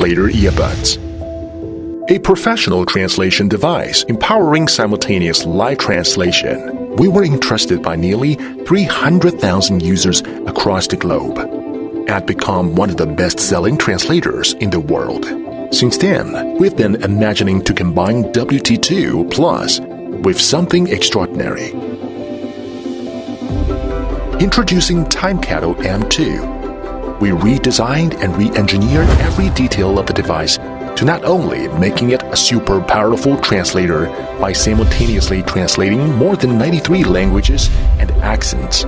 Translator earbuds. A professional translation device empowering simultaneous live translation. We were entrusted by nearly 300,000 users across the globe and become one of the best-selling translators in the world. Since then, we've been imagining to combine WT2 Plus with something extraordinary. Introducing Time Cattle M2. We redesigned and re-engineered every detail of the device to not only making it a super powerful translator by simultaneously translating more than 93 languages and accents,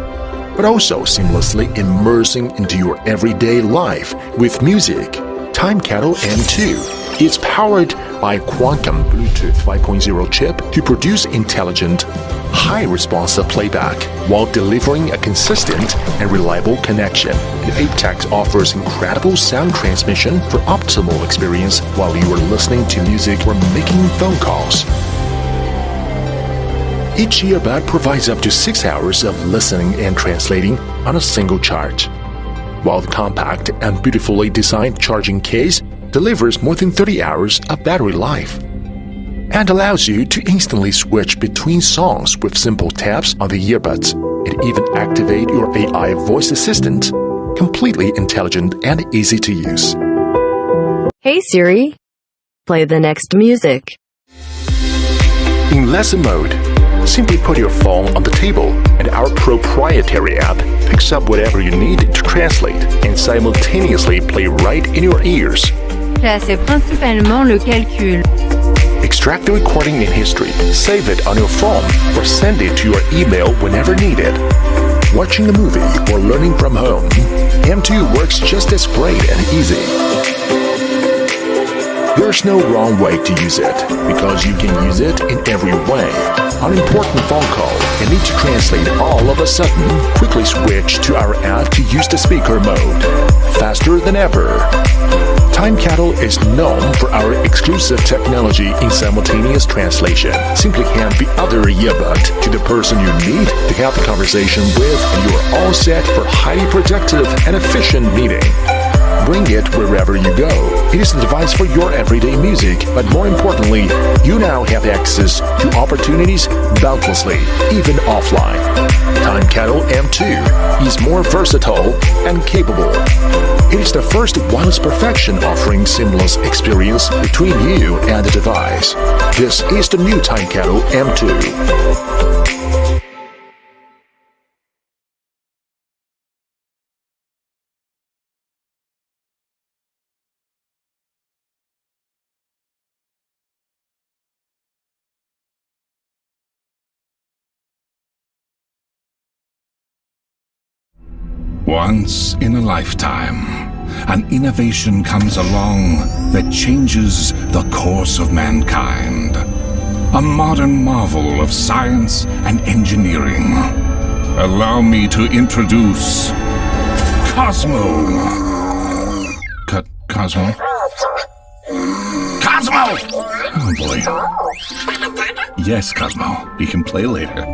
but also seamlessly immersing into your everyday life with music. Time Cattle M2 is powered by quantum Bluetooth 5.0 chip to produce intelligent, high-responsive playback while delivering a consistent and reliable connection. And aptX offers incredible sound transmission for optimal experience while you are listening to music or making phone calls. Each earbud provides up to 6 hours of listening and translating on a single charge, while the compact and beautifully designed charging case delivers more than 30 hours of battery life and allows you to instantly switch between songs with simple taps on the earbuds and even activate your AI voice assistant, completely intelligent and easy to use. Hey Siri, play the next music. In lesson mode, simply put your phone on the table and our proprietary app picks up whatever you need to translate and simultaneously play right in your ears. C'est principalement le calcul. Extract the recording in history, save it on your phone, or send it to your email whenever needed. Watching a movie or learning from home, M2 works just as great and easy. There's no wrong way to use it, because you can use it in every way. On an important phone call and need to translate all of a sudden, quickly switch to our app to use the speaker mode. Faster than ever. Time Cattle is known for our exclusive technology in simultaneous translation. Simply hand the other earbud to the person you need to have the conversation with, and you are all set for a highly productive and efficient meeting. Bring it wherever you go. It is a device for your everyday music, but more importantly, you now have access to opportunities boundlessly, even offline. Time Cattle M2 is more versatile and capable. It is the first wireless perfection offering seamless experience between you and the device. This is the new Time Cattle M2. Once in a lifetime, an innovation comes along that changes the course of mankind. A modern marvel of science and engineering. Allow me to introduce Cosmo. Cosmo? Cosmo! Oh boy. Yes, Cosmo. You can play later.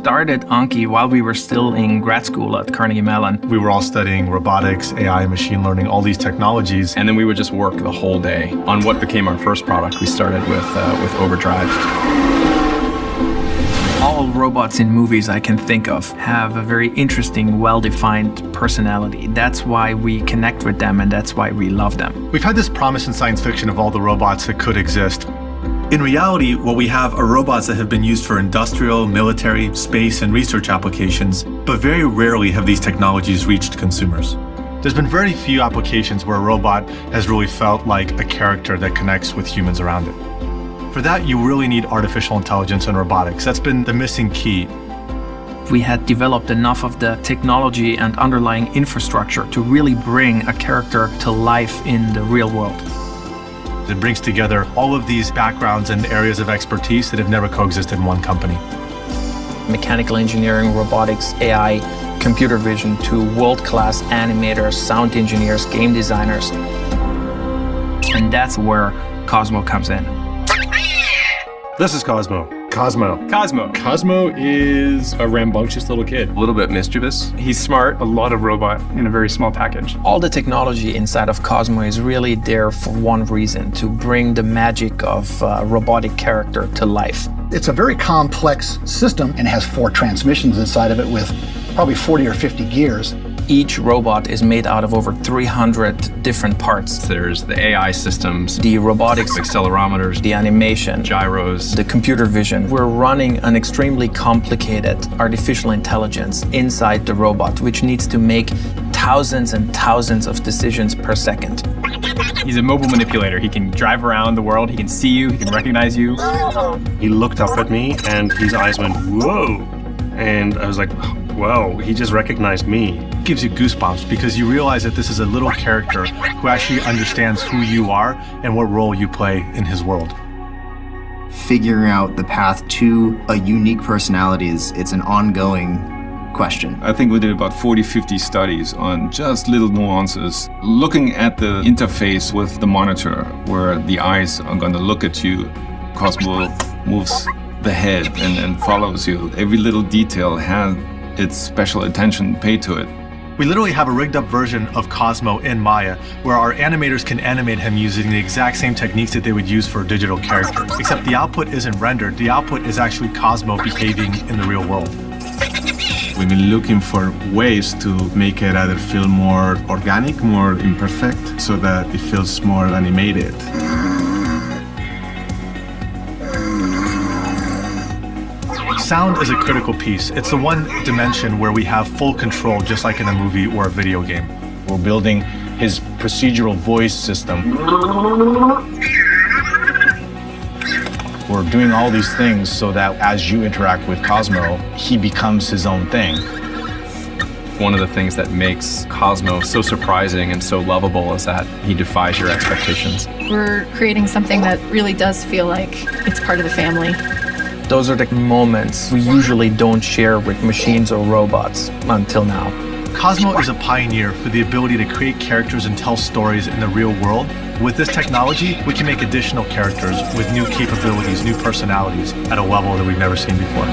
started Anki while we were still in grad school at Carnegie Mellon. We were all studying robotics, AI, machine learning, all these technologies. And then we would just work the whole day on what became our first product. We started with Overdrive. All robots in movies I can think of have a very interesting, well-defined personality. That's why we connect with them and that's why we love them. We've had this promise in science fiction of all the robots that could exist. In reality, what we have are robots that have been used for industrial, military, space, and research applications, but very rarely have these technologies reached consumers. There's been very few applications where a robot has really felt like a character that connects with humans around it. For that, you really need artificial intelligence and robotics. That's been the missing key. We had developed enough of the technology and underlying infrastructure to really bring a character to life in the real world. It brings together all of these backgrounds and areas of expertise that have never coexisted in one company. Mechanical engineering, robotics, AI, computer vision to world-class animators, sound engineers, game designers. And that's where Cosmo comes in. This is Cosmo. Cosmo is a rambunctious little kid. A little bit mischievous. He's smart. A lot of robot in a very small package. All the technology inside of Cosmo is really there for one reason, to bring the magic of a robotic character to life. It's a very complex system and has 4 transmissions inside of it with probably 40 or 50 gears. Each robot is made out of over 300 different parts. There's the AI systems, The robotics, accelerometers, the animation, gyros, the computer vision. We're running an extremely complicated artificial intelligence inside the robot, which needs to make thousands and thousands of decisions per second. He's a mobile manipulator. He can drive around the world. He can see you. He can recognize you. He looked up at me and his eyes went, whoa. And I was like, wow, he just recognized me. It gives you goosebumps because you realize that this is a little character who actually understands who you are and what role you play in his world. Figuring out the path to a unique personality it's an ongoing question. I think we did about 40-50 studies on just little nuances. Looking at the interface with the monitor where the eyes are going to look at you, Cosmo moves the head and follows you. Every little detail has its special attention paid to it. We literally have a rigged up version of Cosmo in Maya where our animators can animate him using the exact same techniques that they would use for a digital character. Except the output isn't rendered, the output is actually Cosmo behaving in the real world. We've been looking for ways to make it either feel more organic, more imperfect, so that it feels more animated. Sound is a critical piece. It's the one dimension where we have full control, just like in a movie or a video game. We're building his procedural voice system. We're doing all these things so that as you interact with Cosmo, he becomes his own thing. One of the things that makes Cosmo so surprising and so lovable is that he defies your expectations. We're creating something that really does feel like it's part of the family. Those are the moments we usually don't share with machines or robots until now. Cosmo is a pioneer for the ability to create characters and tell stories in the real world. With this technology, we can make additional characters with new capabilities, new personalities at a level that we've never seen before.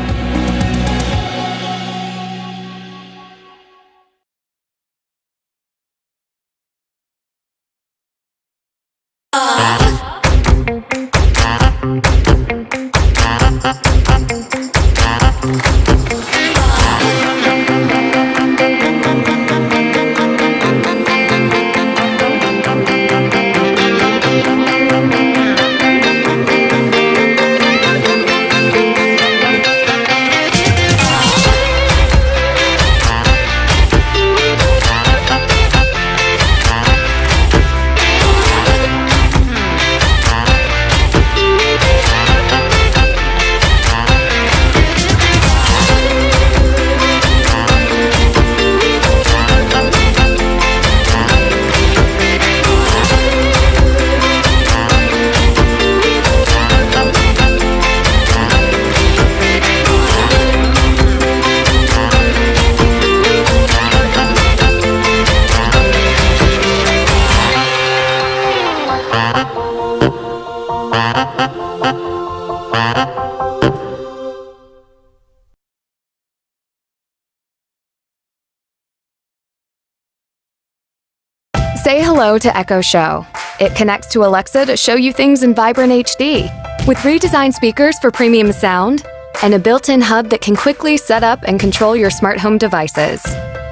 Say hello to Echo Show. It connects to Alexa to show you things in vibrant HD. With redesigned speakers for premium sound and a built-in hub that can quickly set up and control your smart home devices.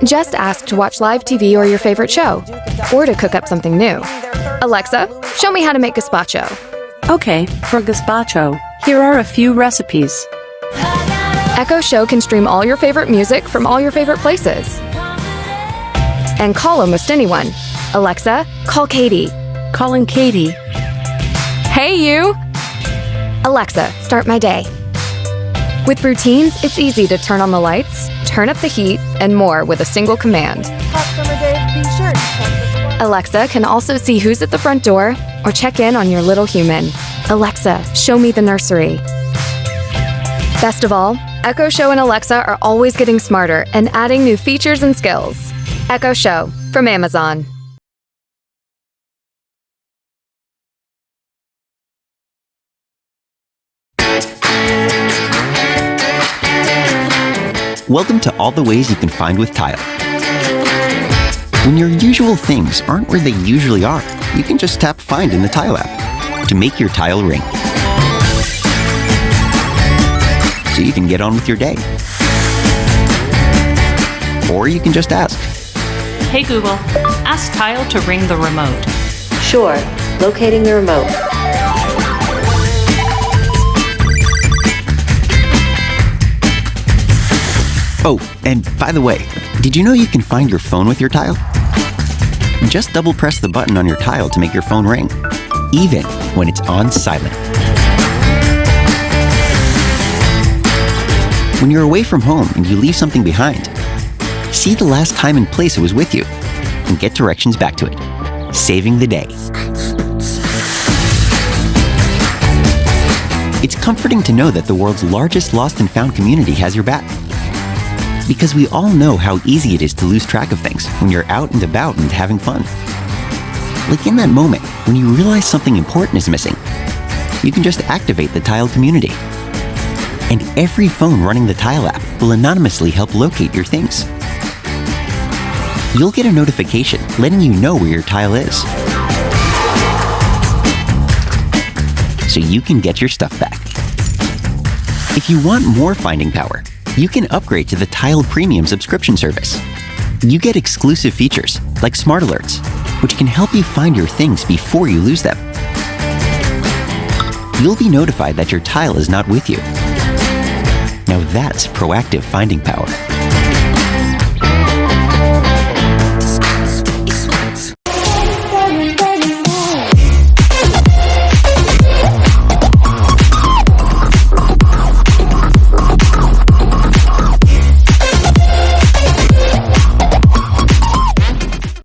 Just ask to watch live TV or your favorite show, or to cook up something new. Alexa, show me how to make gazpacho. Okay, for gazpacho, here are a few recipes. Echo Show can stream all your favorite music from all your favorite places. And call almost anyone. Alexa, call Katie. Calling Katie. Hey, you! Alexa, start my day. With routines, it's easy to turn on the lights, turn up the heat, and more with a single command. Hot summer days, be sure to check the Alexa can also see who's at the front door or check in on your little human. Alexa, show me the nursery. Best of all, Echo Show and Alexa are always getting smarter and adding new features and skills. Echo Show from Amazon. Welcome to all the ways you can find with Tile. When your usual things aren't where they usually are, you can just tap Find in the Tile app to make your tile ring. So you can get on with your day. Or you can just ask, Hey Google, ask Tile to ring the remote. Sure, locating the remote. Oh, and by the way, did you know you can find your phone with your tile? Just double press the button on your tile to make your phone ring, even when it's on silent. When you're away from home and you leave something behind, see the last time and place it was with you and get directions back to it, saving the day. It's comforting to know that the world's largest lost and found community has your back. Because we all know how easy it is to lose track of things when you're out and about and having fun. Like in that moment when you realize something important is missing, you can just activate the Tile community. And every phone running the Tile app will anonymously help locate your things. You'll get a notification letting you know where your tile is. So you can get your stuff back. If you want more finding power, you can upgrade to the Tile Premium subscription service. You get exclusive features like Smart Alerts, which can help you find your things before you lose them. You'll be notified that your tile is not with you. Now that's proactive finding power.